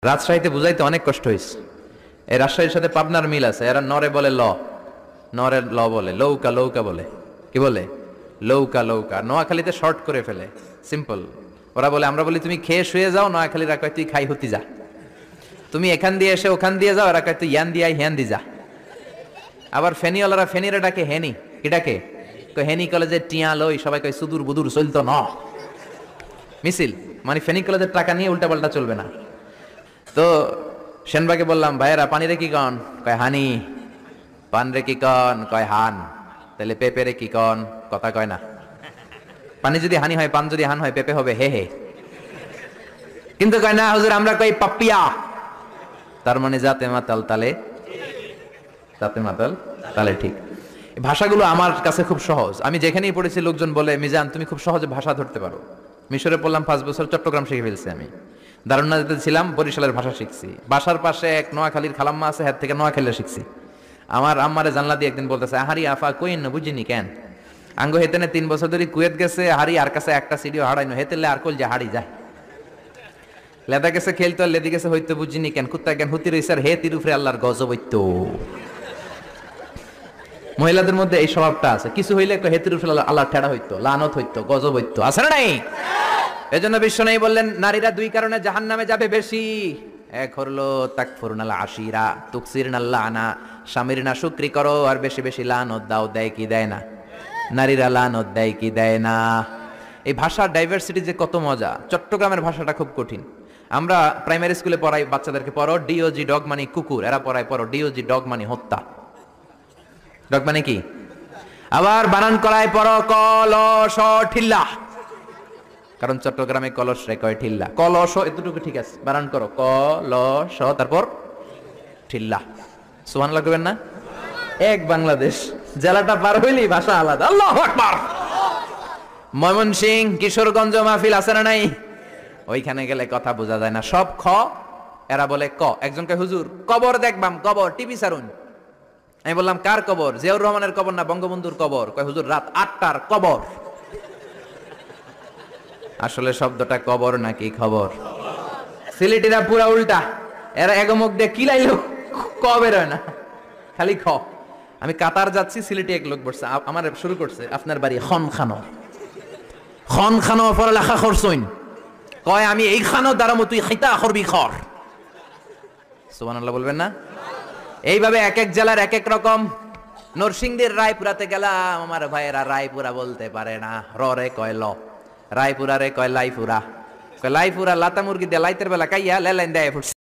রাজশাহীতে বুঝাইতে অনেক কষ্ট হয়েছে। এই রাজশাহীর সাথে পাবনার মিল আছে। এরা নরে বলে ল, নরে ল বলে, লৌকা লৌকা বলে। কি বলে? লৌকা লৌকা। নোয়াখালীতে শর্ট করে ফেলে, সিম্পল। ওরা বলে, আমরা বলি তুমি খেয়ে শুয়ে যাও, নোয়াখালীরা কয় তুই খাই হতি যা। তুমি এখান দিয়ে এসে ওখান দিয়ে যাও, এরা কয় তুই ইয়ান দিয়ে হ্যান দি যা। আবার ফেনিওয়ালারা ফেনিরে ডাকে হেনি। কি ডাকে? হেনি কলেজে টিয়া লই, সবাই কয় সুদূর বুদুর চলতো ন মিছিল, মানে ফেনী কলেজের টাকা নিয়ে উল্টা পাল্টা চলবে না। তো সেনবাকে বললাম, ভাইয়েরা পানিরে কি কন? কয় হানি। পান রে কি কন? কয় হান। তাহলে পেঁপে রে কি কন? কথা কয় না। পানি যদি হানি হয়, পান যদি হান হয়, পেঁপে হবে হে হে। কিন্তু কয় না হুজুর, আমরা কই পাপ্পিয়া। তার মানে জাতে মাতাল তালে, জাতে মাতাল তালে ঠিক। ভাষাগুলো আমার কাছে খুব সহজ। আমি যেখানেই পড়েছি লোকজন বলে, মিজান তুমি খুব সহজে ভাষা ধরতে পারো। মিশরে পড়লাম 5 বছর, চট্টগ্রাম শিখে ফেলছি আমি। দারুণাতে ছিলাম, বরিশালের ভাষা শিখছি। বাসার পাশে এক নোয়াখালীর খালাম্মা আছে, হাত থেকে নোয়াখালীরা শিখছি। আমার আম্মারে জানলা দিয়ে একদিন বলতেছে, হারি আফা কইন না বুঝিনি কেন আঙ্গো হেতেনে 3 বছর ধরে কুয়েত গেছে, হারি আর কাছে একটা সিডিও হারাইনো, হেতেলে আর কল যে হারি যায়। লেদা গেছে খেলতো, আর লেদি গেছে হইতো বুঝিনি কেন, কুত্তা কেন হুতি রইছে, আর হে তিরুফরে আল্লাহর গজব হইতো। মহিলাদের মধ্যে এই স্বভাবটা আছে, কিছু হইলে একটা হেতির উপরে আল্লাহ ঠেড়া হইতো, লানত হইতো, গজব হইতো, আছে না নাই? এজন্য বিশ্বনবী বললেন, নারীরা 2 কারণে জাহান্নামে যাবে বেশি। এক হলো তাকফুরুনাল আশিরা, তুকসিরনাল লানা, স্বামীর না শুকরি করো আর বেশি বেশি লানত দাও। দেয় কি দেয় না? নারীরা লানত দেয় কি দেয় না? এই ভাষার ডাইভার্সিটি যে কত মজা। চট্টগ্রামের ভাষাটা খুব কঠিন। আমরা প্রাইমারি স্কুলে পড়াই বাচ্চাদেরকে, পড়ো ডিওজি ডগ মানে কুকুর, এরা পড়ায় পড়ো ডিওজি ডগ মানে হত্যা। ডগ মানে কি? আবার বানান করায় পড়ো কলস ঠিল্লা, কারণ চট্টগ্রামে কলস রে কয় ঠিল্লা। কলস এতটুকু ঠিক আছে, বানান করো কলস, তারপর ঠিল্লা। সুবহানাল্লাহ কইবেন না? এক বাংলাদেশ, জেলাটা পার হইলেই ভাষা আলাদা। আল্লাহু আকবার। ময়মনসিংহ, কিশোরগঞ্জ মাহফিল আছে না নাই? ওইখানে গেলে কথা বোঝা যায় না, সব খ, এরা বলে ক। একজন কয় হুজুর কবর দেখবাম, কবর টিভি সারুন। আমি বললাম কার কবর? জিয়াউর রহমানের কবর না বঙ্গবন্ধুর কবর? কয় হুজুর রাত 8টার কবর। আসলে শব্দটা কবর নাকি খবর? সিলেটিরা পুরা উল্টা, এরা এগমুখ দিয়ে কিলাইলো ক বের হয় না, খালি খ। আমি কাতার যাচ্ছি, সিলেটি এক লোক বসছে, আমার শুরু করছে, আপনার বাড়ি খন খানো, খন খানো পড়ালেখা করছইন? কয় আমি এই খানো দ্বারা তুই খাইতা করবি খর। সুবহানাল্লাহ বলবেন না? এইভাবে এক এক জেলার এক এক রকম। নরসিংদীর রায়পুরাতে গেলাম, আমার ভাইয়েরা রায়পুরা বলতে পারে না, রে কয় ল। রায়পুরা রে কয় লাইপুরা, কয় লাইপুরা লাতা মুরগি দিয়ে লাইতের বেলা কাইয়া লেলাইন দেয় ফুটছে।